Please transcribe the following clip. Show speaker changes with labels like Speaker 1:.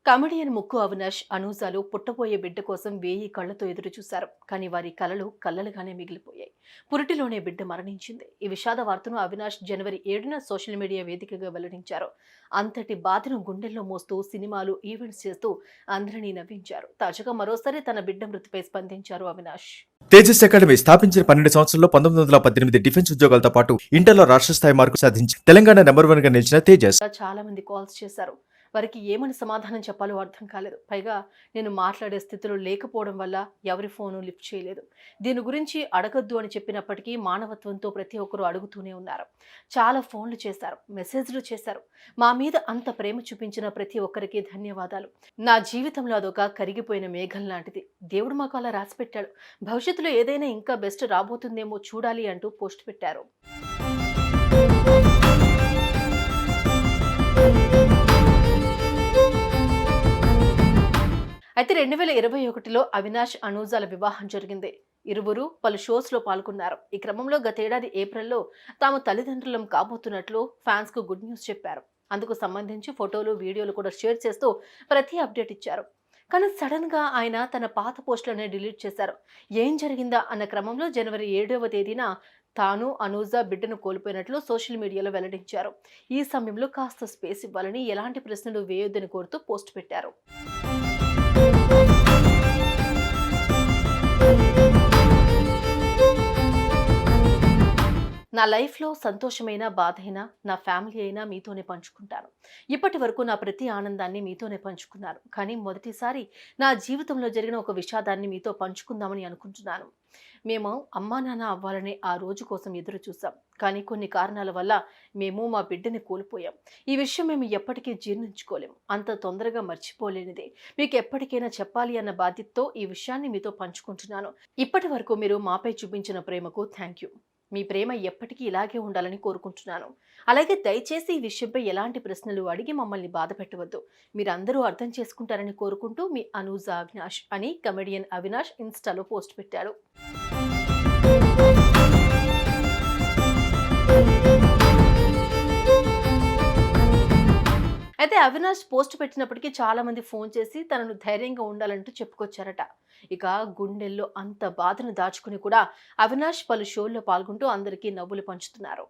Speaker 1: Comedian ముక్కు అవినాష్, అనూజాలు పుట్టబోయే బిడ్డ కోసం 1000 కళ్లతో ఎదురు చూశారు. కానీ వారి కలలు కల్లలుగానే మిగిలిపోయాయి. పురిటిలోనే బిడ్డ మరణించింది. ఈ విషాద వార్తను అవినాష్ జనవరి 7న సోషల్ మీడియా వేదికగా వెల్లడించారు. అంతటి బాధను గుండెల్లో మోస్తూ సినిమాలు, ఈవెంట్స్ చేస్తూ అందరినీ నవ్వించారు. తాజాగా మరోసారి తన బిడ్డ మృతిపై స్పందించారు అవినాష్.
Speaker 2: తేజస్ అకాడమీ స్థాపించిన 12 సంవత్సరంలో 1918 డిఫెన్స్ ఉద్యోగాలతో పాటు ఇంటర్లో రాష్ట్ర స్థాయి మార్కులు సాధించి తెలంగాణ నెంబర్ 1 గా నిలిచిన తేజస్
Speaker 1: చాలా మంది కాల్స్ చేశారు. వారికి ఏమని సమాధానం చెప్పాలో అర్థం కాలేదు. పైగా నేను మాట్లాడే స్థితిలో లేకపోవడం వల్ల ఎవరి ఫోను లిఫ్ట్ చేయలేదు. దీని గురించి అడగొద్దు అని చెప్పినప్పటికీ మానవత్వంతో ప్రతి ఒక్కరూ అడుగుతూనే ఉన్నారు. చాలా ఫోన్లు చేశారు, మెసేజ్లు చేశారు. మా మీద అంత ప్రేమ చూపించిన ప్రతి ఒక్కరికి ధన్యవాదాలు. నా జీవితంలో అదొక కరిగిపోయిన మేఘం లాంటిది. దేవుడు మాకు అలా రాసిపెట్టాడు. భవిష్యత్తులో ఏదైనా ఇంకా బెస్ట్ రాబోతుందేమో చూడాలి అంటూ పోస్ట్ పెట్టారు. అయితే 2021లో అవినాష్, అనూజాల వివాహం జరిగింది. ఇరువురు పలు షోస్లో పాల్గొన్నారు. ఈ క్రమంలో గతేడాది ఏప్రిల్లో తాము తల్లిదండ్రులం కాబోతున్నట్లు ఫ్యాన్స్ కు గుడ్ న్యూస్ చెప్పారు. అందుకు సంబంధించి ఫోటోలు, వీడియోలు కూడా షేర్ చేస్తూ ప్రతి అప్డేట్ ఇచ్చారు. కానీ సడన్ గా ఆయన తన పాత పోస్టులనే డిలీట్ చేశారు. ఏం జరిగిందా అన్న క్రమంలో జనవరి 7వ తేదీన తాను, అనూజ బిడ్డను కోల్పోయినట్లు సోషల్ మీడియాలో వెల్లడించారు. ఈ సమయంలో కాస్త స్పేస్ ఇవ్వాలని, ఎలాంటి ప్రశ్నలు వేయొద్దని కోరుతూ పోస్ట్ పెట్టారు. నా లైఫ్‌లో సంతోషమైన, బాధైనా, నా ఫ్యామిలీ అయినా మీతోనే పంచుకుంటాను. ఇప్పటి వరకు నా ప్రతి ఆనందాన్ని మీతోనే పంచుకున్నాను. కానీ మొదటిసారి నా జీవితంలో జరిగిన ఒక విషాదాన్ని మీతో పంచుకుందామని అనుకుంటున్నాను. మేము అమ్మానాన్న అవ్వాలనే ఆ రోజు కోసం ఎదురు చూసాం. కానీ కొన్ని కారణాల వల్ల మేము మా బిడ్డని కోల్పోయాం. ఈ విషయం మేము ఎప్పటికీ జీర్ణించుకోలేం. అంత తొందరగా మర్చిపోలేనిదే. మీకు ఎప్పటికైనా చెప్పాలి అన్న బాధ్యతతో ఈ విషయాన్ని మీతో పంచుకుంటున్నాను. ఇప్పటి వరకు మీరు మాపై చూపించిన ప్రేమకు థాంక్యూ. మీ ప్రేమ ఎప్పటికీ ఇలాగే ఉండాలని కోరుకుంటున్నాను. అలాగే దయచేసి ఈ విషయంపై ఎలాంటి ప్రశ్నలు అడిగి మమ్మల్ని బాధ పెట్టవద్దు. మీరందరూ అర్థం చేసుకుంటారని కోరుకుంటూ మీ అనూజ అవినాష్ అని కమెడియన్ అవినాష్ ఇన్స్టాలో పోస్ట్ పెట్టాడు. అయితే అవినాష్ పోస్ట్ పెట్టినప్పటికీ చాలా మంది ఫోన్ చేసి తనను ధైర్యంగా ఉండాలంటూ చెప్పుకొచ్చారట. ఇక గుండెల్లో అంత బాధను దాచుకుని కూడా అవినాష్ పలు షోల్లో పాల్గొంటూ అందరికీ నవ్వులు పంచుతున్నారు.